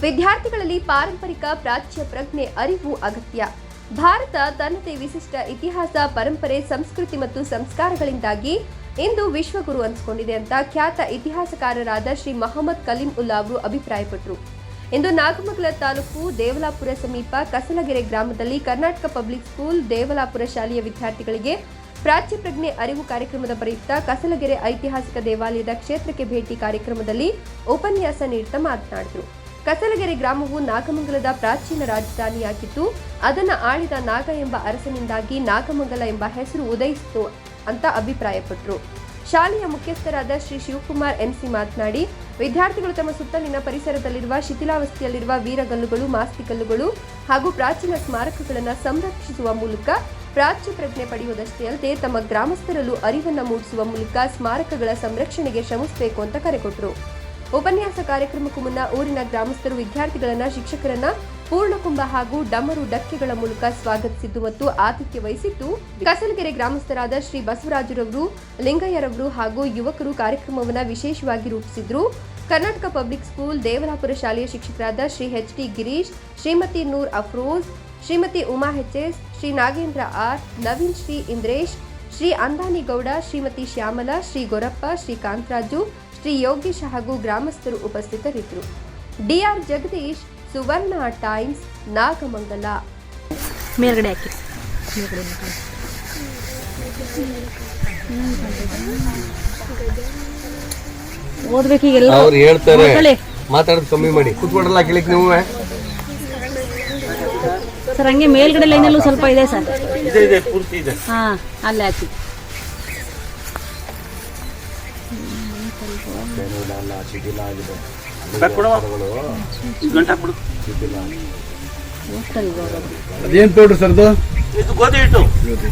ವಿದ್ಯಾರ್ಥಿಗಳಲ್ಲಿ ಪಾರಂಪರಿಕ ಪ್ರಾಚ್ಯ ಪ್ರಜ್ಞೆ ಅರಿವು ಅಗತ್ಯ. ಭಾರತ ತನ್ನದೇ ವಿಶಿಷ್ಟ ಇತಿಹಾಸ, ಪರಂಪರೆ, ಸಂಸ್ಕೃತಿ ಮತ್ತು ಸಂಸ್ಕಾರಗಳಿಂದಾಗಿ ಇಂದು ವಿಶ್ವಗುರು ಅನಿಸಿಕೊಂಡಿದೆ ಅಂತ ಖ್ಯಾತ ಇತಿಹಾಸಕಾರರಾದ ಶ್ರೀ ಮೊಹಮ್ಮದ್ ಕಲೀಂ ಉಲ್ಲಾ ಅವರು ಅಭಿಪ್ರಾಯಪಟ್ಟರು. ಇಂದು ನಾಗಮಂಗಲ ತಾಲೂಕು ದೇವಲಾಪುರ ಸಮೀಪ ಕಸಲಗೆರೆ ಗ್ರಾಮದಲ್ಲಿ ಕರ್ನಾಟಕ ಪಬ್ಲಿಕ್ ಸ್ಕೂಲ್ ದೇವಲಾಪುರ ಶಾಲೆಯ ವಿದ್ಯಾರ್ಥಿಗಳಿಗೆ ಪ್ರಾಚ್ಯ ಪ್ರಜ್ಞೆ ಅರಿವು ಕಾರ್ಯಕ್ರಮದ ಪ್ರಯುಕ್ತ ಕಸಲಗೆರೆ ಐತಿಹಾಸಿಕ ದೇವಾಲಯದ ಕ್ಷೇತ್ರಕ್ಕೆ ಭೇಟಿ ಕಾರ್ಯಕ್ರಮದಲ್ಲಿ ಉಪನ್ಯಾಸ ನೀಡುತ್ತಾ ಮಾತನಾಡಿದರು. ಕಸಲಗೆರೆ ಗ್ರಾಮವು ನಾಗಮಂಗಲದ ಪ್ರಾಚೀನ ರಾಜಧಾನಿಯಾಗಿದ್ದು ಅದನ್ನು ಆಳಿದ ನಾಗ ಎಂಬ ಅರಸನಿಂದಾಗಿ ನಾಗಮಂಗಲ ಎಂಬ ಹೆಸರು ಉದಯಿಸಿತು ಅಂತ ಅಭಿಪ್ರಾಯಪಟ್ಟರು. ಶಾಲೆಯ ಮುಖ್ಯಸ್ಥರಾದ ಶ್ರೀ ಶಿವಕುಮಾರ್ ಎಂಸಿ ಮಾತನಾಡಿ, ವಿದ್ಯಾರ್ಥಿಗಳು ತಮ್ಮ ಸುತ್ತಲಿನ ಪರಿಸರದಲ್ಲಿರುವ ಶಿಥಿಲಾವಸ್ಥೆಯಲ್ಲಿರುವ ವೀರಗಲ್ಲುಗಳು, ಮಾಸ್ತಿಕಲ್ಲುಗಳು ಹಾಗೂ ಪ್ರಾಚೀನ ಸ್ಮಾರಕಗಳನ್ನು ಸಂರಕ್ಷಿಸುವ ಮೂಲಕ ಪ್ರಾಚ್ಯ ಪ್ರಜ್ಞೆ ಪಡೆಯುವುದಷ್ಟೇ ಅಲ್ಲದೆ ತಮ್ಮ ಗ್ರಾಮಸ್ಥರಲ್ಲೂ ಅರಿವನ್ನು ಮೂಡಿಸುವ ಮೂಲಕ ಸ್ಮಾರಕಗಳ ಸಂರಕ್ಷಣೆಗೆ ಶ್ರಮಿಸಬೇಕು ಅಂತ ಕರೆ ಕೊಟ್ಟರು. ಉಪನ್ಯಾಸ ಕಾರ್ಯಕ್ರಮಕ್ಕೂ ಮುನ್ನ ಊರಿನ ಗ್ರಾಮಸ್ಥರು ವಿದ್ಯಾರ್ಥಿಗಳನ್ನ, ಶಿಕ್ಷಕರನ್ನ ಪೂರ್ಣಕುಂಭ ಹಾಗೂ ಡಮರು ಡಕ್ಕೆಗಳ ಮೂಲಕ ಸ್ವಾಗತಿಸಿದ್ದು ಮತ್ತು ಆತಿಥ್ಯ ವಹಿಸಿದ್ದು. ಕಸಲಗೆರೆ ಗ್ರಾಮಸ್ಥರಾದ ಶ್ರೀ ಬಸವರಾಜರವರು, ಲಿಂಗಯ್ಯರವರು ಹಾಗೂ ಯುವಕರು ಕಾರ್ಯಕ್ರಮವನ್ನು ವಿಶೇಷವಾಗಿ ರೂಪಿಸಿದ್ರು. ಕರ್ನಾಟಕ ಪಬ್ಲಿಕ್ ಸ್ಕೂಲ್ ದೇವಲಾಪುರ ಶಾಲೆಯ ಶಿಕ್ಷಕರಾದ ಶ್ರೀ ಎಚ್.ಡಿ. ಗಿರೀಶ್, ಶ್ರೀಮತಿ ನೂರ್ ಅಫ್ರೋಜ್, ಶ್ರೀಮತಿ ಉಮಾ ಎಚ್.ಎಸ್., ಶ್ರೀ ನಾಗೇಂದ್ರ ಆರ್, ನವೀನ್ ಶ್ರೀ ಇಂದ್ರೇಶ್, ಶ್ರೀ ಅಂದಾನಿಗೌಡ, ಶ್ರೀಮತಿ ಶ್ಯಾಮಲಾ, ಶ್ರೀ ಗೊರಪ್ಪ, ಶ್ರೀ ಕಾಂತರಾಜು, ಶ್ರೀ ಯೋಗೇಶ್ ಹಾಗೂ ಗ್ರಾಮಸ್ಥರು ಉಪಸ್ಥಿತರಿದ್ದರು. ಡಿಆರ್ ಜಗದೀಶ್, ಸುವರ್ಣ ಟೈಮ್ಸ್, ನಾಗಮಂಗಲ. ಮೇಲ್ಗಡೆ ಹಾಕಿ ಓದ್ಬೇಕೀಗೆಲ್ಲ ಅವ್ರು ಹೇಳ್ತಾರೆ, ಮಾತಾಡೋದು ಕಮ್ಮಿ ಮಾಡಿ. ಕೂತ್ಕೊಡ್ರಲ್ಲ ಕೇಳಿಕ್ ನೀವು ಸರ್. ಹಂಗೆ ಮೇಲ್ಗಡೆ ಲೈನಲ್ಲೂ ಸ್ವಲ್ಪ ಇದೆ ಸರ್. ಇದೆ ಪೂರ್ತಿ ಇದೆ. ಹಾ, ಅಲ್ಲೇ ಹಾಕಿ. ಅದೇನ್ ಪೌಡ್ರ್ ಸರ್ದು? ಗೋಧಿ ಹಿಟ್ಟು. ನಿಜ.